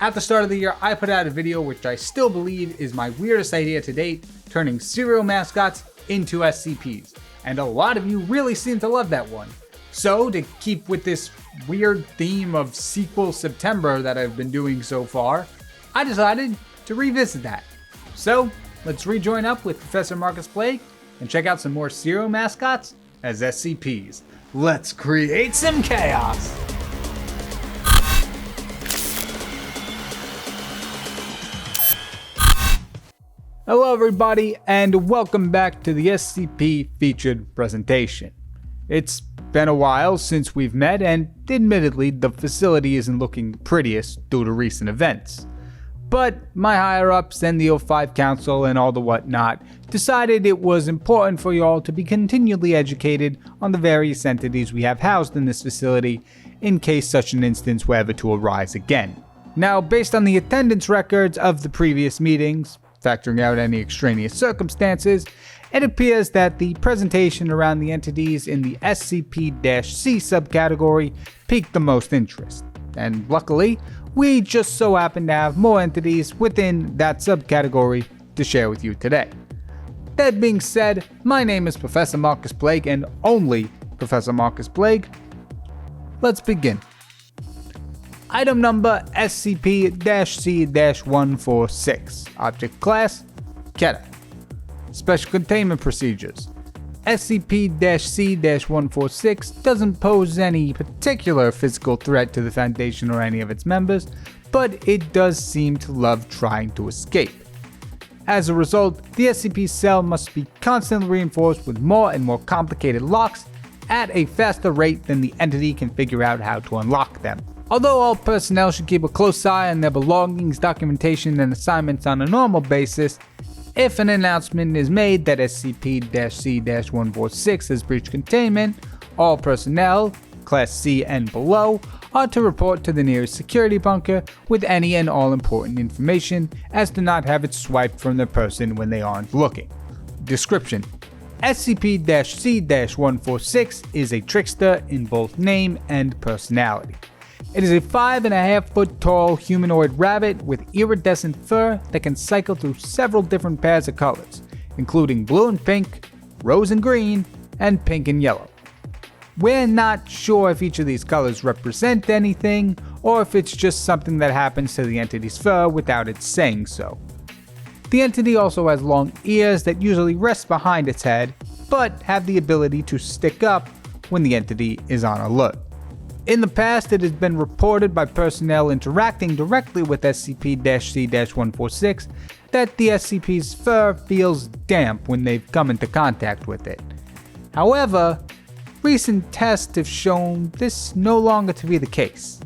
At the start of the year, I put out a video which I still believe is my weirdest idea to date, turning serial mascots into SCPs, and a lot of you really seem to love that one. So, to keep with this weird theme of sequel September that I've been doing so far, I decided to revisit that. So, let's rejoin up with Professor Marcus Blake and check out some more serial mascots as SCPs. Let's create some chaos! Hello everybody, and welcome back to the SCP featured presentation. It's been a while since we've met, and admittedly the facility isn't looking the prettiest due to recent events. But my higher-ups and the O5 Council and all the whatnot decided it was important for y'all to be continually educated on the various entities we have housed in this facility in case such an instance were ever to arise again. Now, based on the attendance records of the previous meetings, factoring out any extraneous circumstances, it appears that the presentation around the entities in the SCP-C subcategory piqued the most interest, and luckily, we just so happen to have more entities within that subcategory to share with you today. That being said, my name is Professor Marcus Blake, and only Professor Marcus Blake. Let's begin. Item number SCP-C-146. Object Class: Keter. Special Containment Procedures. SCP-C-146 doesn't pose any particular physical threat to the Foundation or any of its members, but it does seem to love trying to escape. As a result, the SCP cell must be constantly reinforced with more and more complicated locks at a faster rate than the entity can figure out how to unlock them. Although all personnel should keep a close eye on their belongings, documentation, and assignments on a normal basis, if an announcement is made that SCP-C-146 has breached containment, all personnel, Class C and below, are to report to the nearest security bunker with any and all important information as to not have it swiped from the person when they aren't looking. Description: SCP-C-146 is a trickster in both name and personality. It is a 5.5 foot tall humanoid rabbit with iridescent fur that can cycle through several different pairs of colors, including blue and pink, rose and green, and pink and yellow. We're not sure if each of these colors represent anything, or if it's just something that happens to the entity's fur without it saying so. The entity also has long ears that usually rest behind its head, but have the ability to stick up when the entity is on alert. In the past, it has been reported by personnel interacting directly with SCP-C-146 that the SCP's fur feels damp when they've come into contact with it. However, recent tests have shown this no longer to be the case.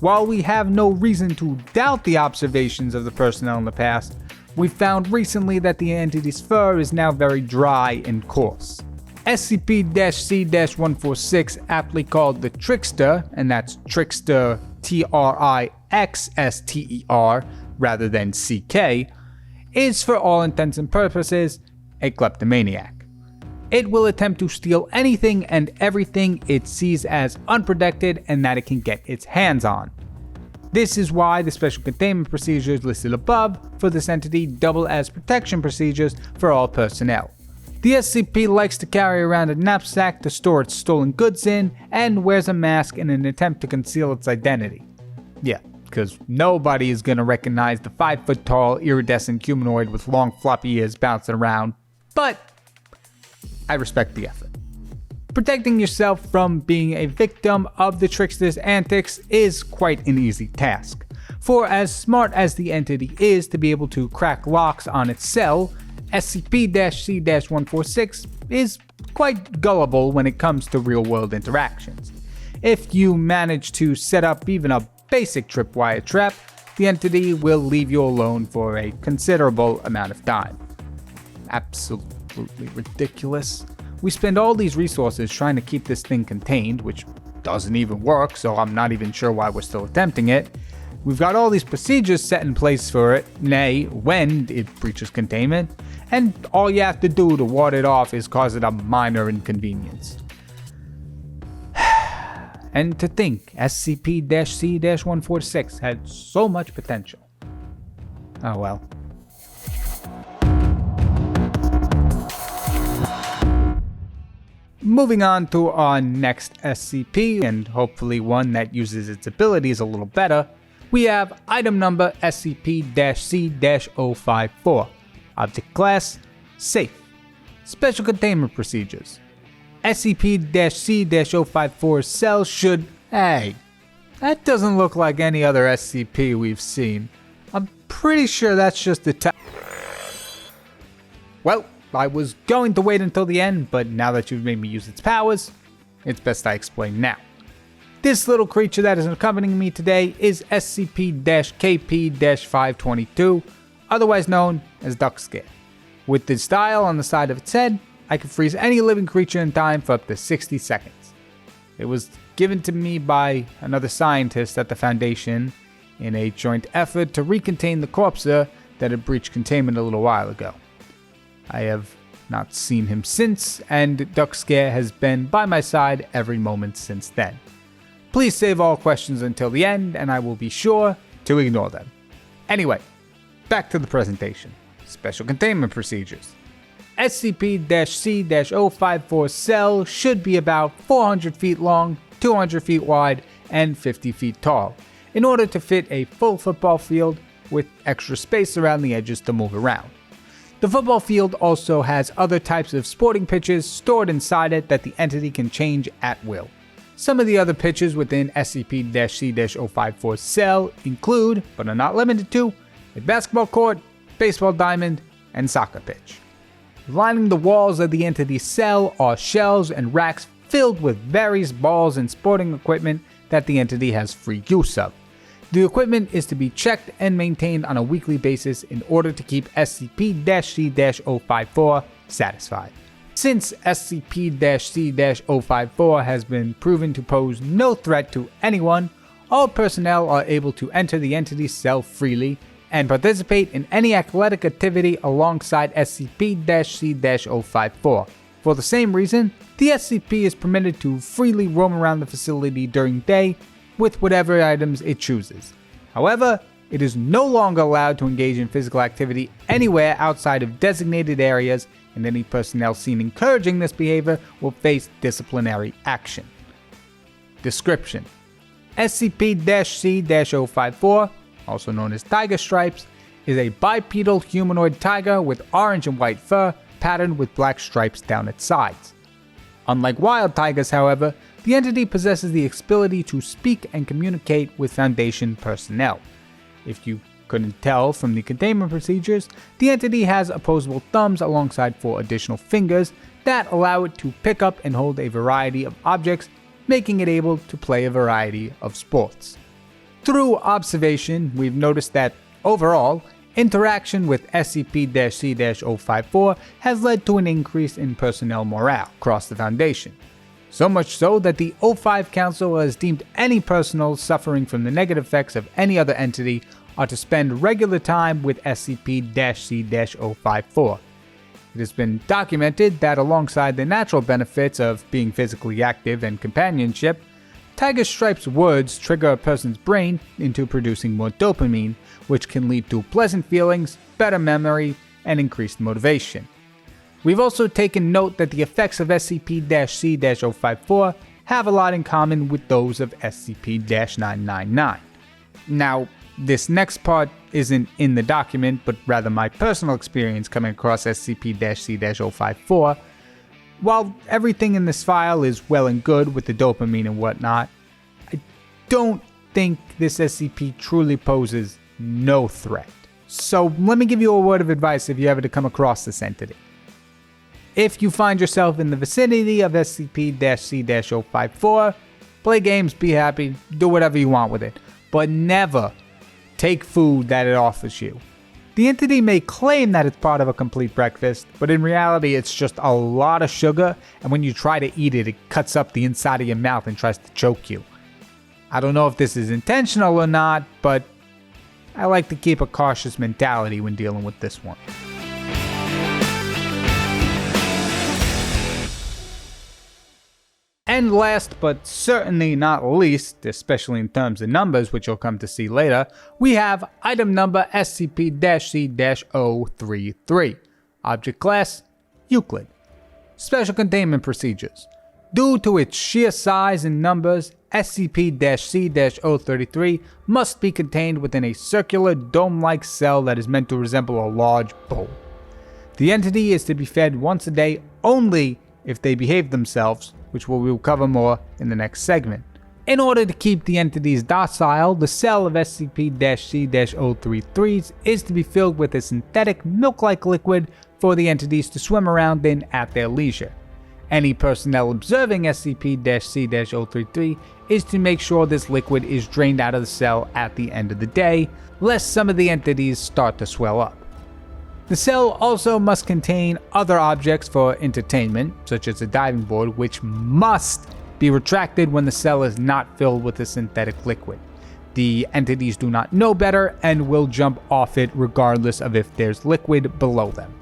While we have no reason to doubt the observations of the personnel in the past, we found recently that the entity's fur is now very dry and coarse. SCP-C-146, aptly called the Trixster, and that's Trixster Trixster rather than CK, is for all intents and purposes a kleptomaniac. It will attempt to steal anything and everything it sees as unprotected and that it can get its hands on. This is why the special containment procedures listed above for this entity double as protection procedures for all personnel. The SCP likes to carry around a knapsack to store its stolen goods in, and wears a mask in an attempt to conceal its identity. Yeah, because nobody is going to recognize the 5 foot tall iridescent humanoid with long floppy ears bouncing around, but I respect the effort. Protecting yourself from being a victim of the Trickster's antics is quite an easy task, for as smart as the entity is to be able to crack locks on its cell, SCP-C-146 is quite gullible when it comes to real-world interactions. If you manage to set up even a basic tripwire trap, the entity will leave you alone for a considerable amount of time. Absolutely ridiculous. We spend all these resources trying to keep this thing contained, which doesn't even work, so I'm not even sure why we're still attempting it. We've got all these procedures set in place for it, nay, when it breaches containment, and all you have to do to ward it off is cause it a minor inconvenience. And to think SCP-C-146 had so much potential. Oh well. Moving on to our next SCP, and hopefully one that uses its abilities a little better, we have item number SCP-C-054. Object class, Safe. Special containment procedures. SCP-C-054 cell should... Hey, that doesn't look like any other SCP we've seen. I'm pretty sure that's just the type. Well, I was going to wait until the end, but now that you've made me use its powers, it's best I explain now. This little creature that is accompanying me today is SCP-KP-522, otherwise known as Duck Scare. With this dial on the side of its head, I can freeze any living creature in time for up to 60 seconds. It was given to me by another scientist at the Foundation in a joint effort to recontain the corpser that had breached containment a little while ago. I have not seen him since, and Duck Scare has been by my side every moment since then. Please save all questions until the end, and I will be sure to ignore them. Anyway, back to the presentation. Special containment procedures. SCP-C-054 cell should be about 400 feet long, 200 feet wide, and 50 feet tall, in order to fit a full football field with extra space around the edges to move around. The football field also has other types of sporting pitches stored inside it that the entity can change at will. Some of the other pitches within SCP-C-054 cell include, but are not limited to, a basketball court, baseball diamond, and soccer pitch. Lining the walls of the entity's cell are shelves and racks filled with various balls and sporting equipment that the entity has free use of. The equipment is to be checked and maintained on a weekly basis in order to keep SCP-C-054 satisfied. Since SCP-C-054 has been proven to pose no threat to anyone, all personnel are able to enter the entity's cell freely and participate in any athletic activity alongside SCP-C-054. For the same reason, the SCP is permitted to freely roam around the facility during day with whatever items it chooses. However, it is no longer allowed to engage in physical activity anywhere outside of designated areas, and any personnel seen encouraging this behavior will face disciplinary action. Description: SCP-C-054, also known as Tiger Stripes, is a bipedal humanoid tiger with orange and white fur patterned with black stripes down its sides. Unlike wild tigers, however, the entity possesses the ability to speak and communicate with Foundation personnel. If you couldn't tell from the containment procedures, the entity has opposable thumbs alongside 4 additional fingers that allow it to pick up and hold a variety of objects, making it able to play a variety of sports. Through observation, we've noticed that, overall, interaction with SCP-C-054 has led to an increase in personnel morale across the Foundation. So much so that the O5 Council has deemed any personnel suffering from the negative effects of any other entity are to spend regular time with SCP-C-054. It has been documented that alongside the natural benefits of being physically active and companionship, Tiger Stripe's words trigger a person's brain into producing more dopamine, which can lead to pleasant feelings, better memory, and increased motivation. We've also taken note that the effects of SCP-C-054 have a lot in common with those of SCP-999. Now, this next part isn't in the document, but rather my personal experience coming across SCP-C-054. While everything in this file is well and good with the dopamine and whatnot, I don't think this SCP truly poses no threat. So let me give you a word of advice if you ever to come across this entity. If you find yourself in the vicinity of SCP-C-054, play games, be happy, do whatever you want with it, but never take food that it offers you. The entity may claim that it's part of a complete breakfast, but in reality it's just a lot of sugar, and when you try to eat it, it cuts up the inside of your mouth and tries to choke you. I don't know if this is intentional or not, but I like to keep a cautious mentality when dealing with this one. And last but certainly not least, especially in terms of numbers, which you'll come to see later, we have item number SCP-C-033. Object class, Euclid. Special containment procedures. Due to its sheer size and numbers, SCP-C-033 must be contained within a circular dome-like cell that is meant to resemble a large bowl. The entity is to be fed once a day only if they behave themselves, which we will cover more in the next segment. In order to keep the entities docile, the cell of SCP-C-033 is to be filled with a synthetic milk-like liquid for the entities to swim around in at their leisure. Any personnel observing SCP-C-033 is to make sure this liquid is drained out of the cell at the end of the day, lest some of the entities start to swell up. The cell also must contain other objects for entertainment, such as a diving board, which must be retracted when the cell is not filled with a synthetic liquid. The entities do not know better and will jump off it regardless of if there's liquid below them.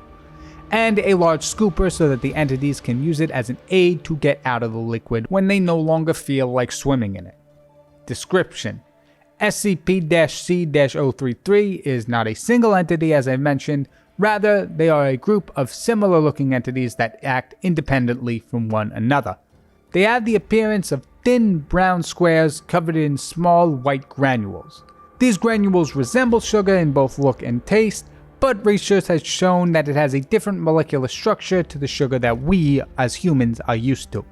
And a large scooper so that the entities can use it as an aid to get out of the liquid when they no longer feel like swimming in it. Description: SCP-C-033 is not a single entity as I mentioned, rather they are a group of similar looking entities that act independently from one another. They have the appearance of thin brown squares covered in small white granules. These granules resemble sugar in both look and taste, but research has shown that it has a different molecular structure to the sugar that we, as humans, are used to.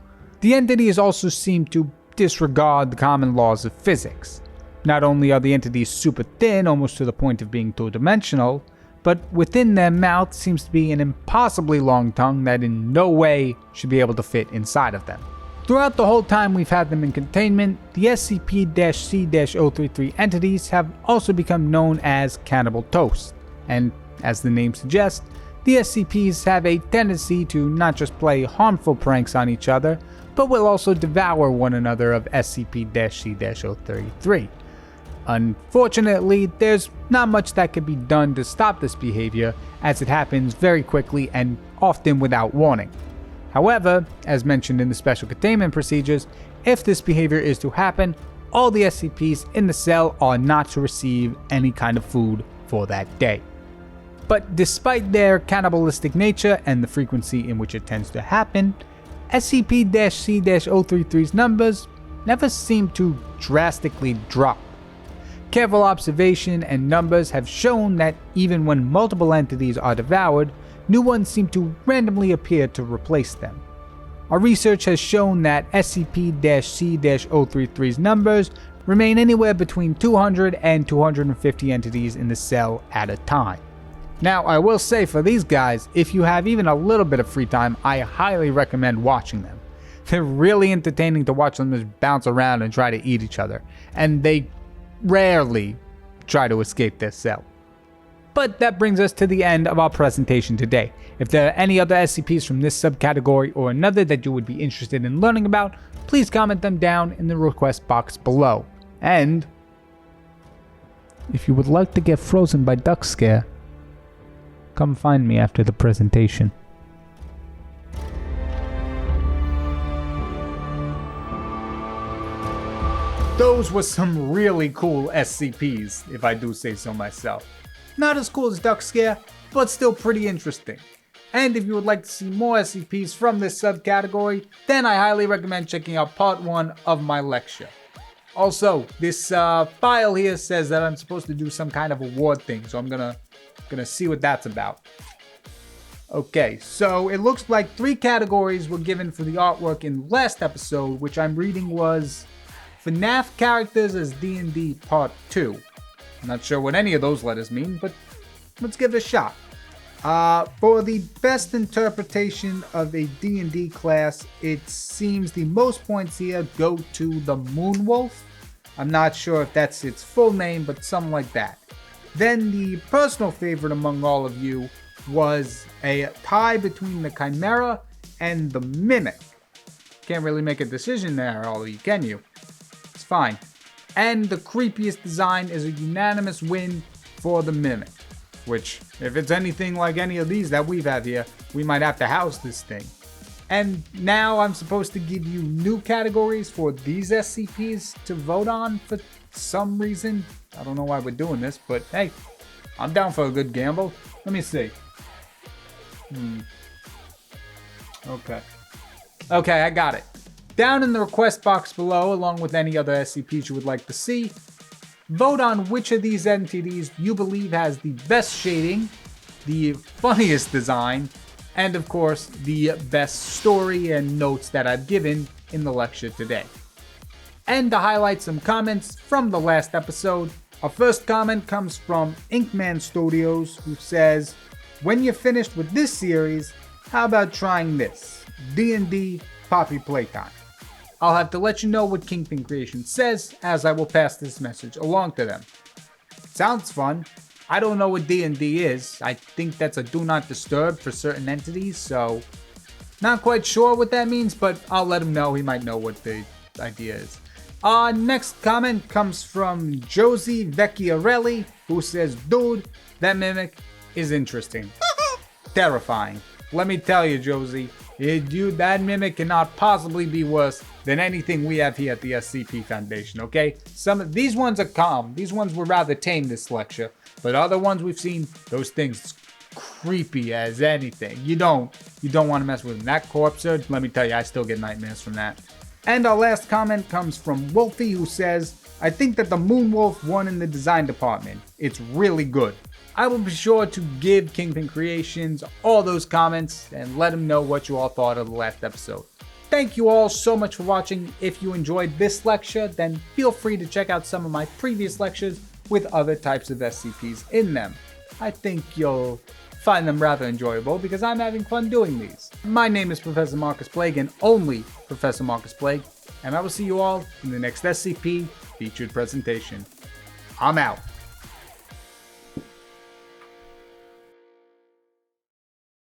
The entities also seem to disregard the common laws of physics. Not only are the entities super thin, almost to the point of being two-dimensional, but within their mouth seems to be an impossibly long tongue that in no way should be able to fit inside of them. Throughout the whole time we've had them in containment, the SCP-C-033 entities have also become known as Cannibal Toast. And as the name suggests, the SCPs have a tendency to not just play harmful pranks on each other, but will also devour one another of SCP-C-033. Unfortunately, there's not much that can be done to stop this behavior, as it happens very quickly and often without warning. However, as mentioned in the special containment procedures, if this behavior is to happen, all the SCPs in the cell are not to receive any kind of food for that day. But despite their cannibalistic nature and the frequency in which it tends to happen, SCP-C-033's numbers never seem to drastically drop. Careful observation and numbers have shown that even when multiple entities are devoured, new ones seem to randomly appear to replace them. Our research has shown that SCP-C-033's numbers remain anywhere between 200 and 250 entities in the cell at a time. Now, I will say for these guys, if you have even a little bit of free time, I highly recommend watching them. They're really entertaining to watch them just bounce around and try to eat each other, and they rarely try to escape their cell. But that brings us to the end of our presentation today. If there are any other SCPs from this subcategory or another that you would be interested in learning about, please comment them down in the request box below. And if you would like to get frozen by duck scare, come find me after the presentation. Those were some really cool SCPs, if I do say so myself. Not as cool as Duck Scare, but still pretty interesting. And if you would like to see more SCPs from this subcategory, then I highly recommend checking out part 1 of my lecture. Also, this file here says that I'm supposed to do some kind of award thing, so I'm gonna see what that's about. Okay, so it looks like 3 categories were given for the artwork in last episode, which I'm reading was FNAF characters as D&D Part 2. I'm not sure what any of those letters mean, but let's give it a shot. For the best interpretation of a D&D class, it seems the most points here go to the Moonwolf. I'm not sure if that's its full name, but something like that. Then the personal favorite among all of you was a tie between the Chimera and the Mimic. Can't really make a decision there, all of you, can you? It's fine. And the creepiest design is a unanimous win for the Mimic. Which, if it's anything like any of these that we've had here, we might have to house this thing. And now I'm supposed to give you new categories for these SCPs to vote on for some reason. I don't know why we're doing this, but hey, I'm down for a good gamble. Let me see. Okay, I got it. Down in the request box below, along with any other SCPs you would like to see, vote on which of these entities you believe has the best shading, the funniest design, and of course, the best story and notes that I've given in the lecture today. And to highlight some comments from the last episode, our first comment comes from Inkman Studios, who says, "When you're finished with this series, how about trying this? D&D Poppy Playtime." I'll have to let you know what KyngPin Creation says, as I will pass this message along to them. Sounds fun. I don't know what D&D is. I think that's a do not disturb for certain entities, so not quite sure what that means, but I'll let him know. He might know what the idea is. Next comment comes from Josie Vecchiarelli, who says, "Dude, that mimic is interesting." Terrifying. Let me tell you, Josie, dude, that mimic cannot possibly be worse than anything we have here at the SCP Foundation, okay? Some of these ones are calm. These ones were rather tame this lecture, but other ones we've seen, those things creepy as anything. You don't want to mess with them. That corpse surge, let me tell you, I still get nightmares from that. And our last comment comes from Wolfie, who says, "I think that the Moonwolf won in the design department. It's really good." I will be sure to give KyngPin Creations all those comments and let them know what you all thought of the last episode. Thank you all so much for watching. If you enjoyed this lecture, then feel free to check out some of my previous lectures with other types of SCPs in them. I think you'll find them rather enjoyable because I'm having fun doing these. My name is Professor Marcus Plague and only Professor Marcus Plague, and I will see you all in the next SCP featured presentation. I'm out.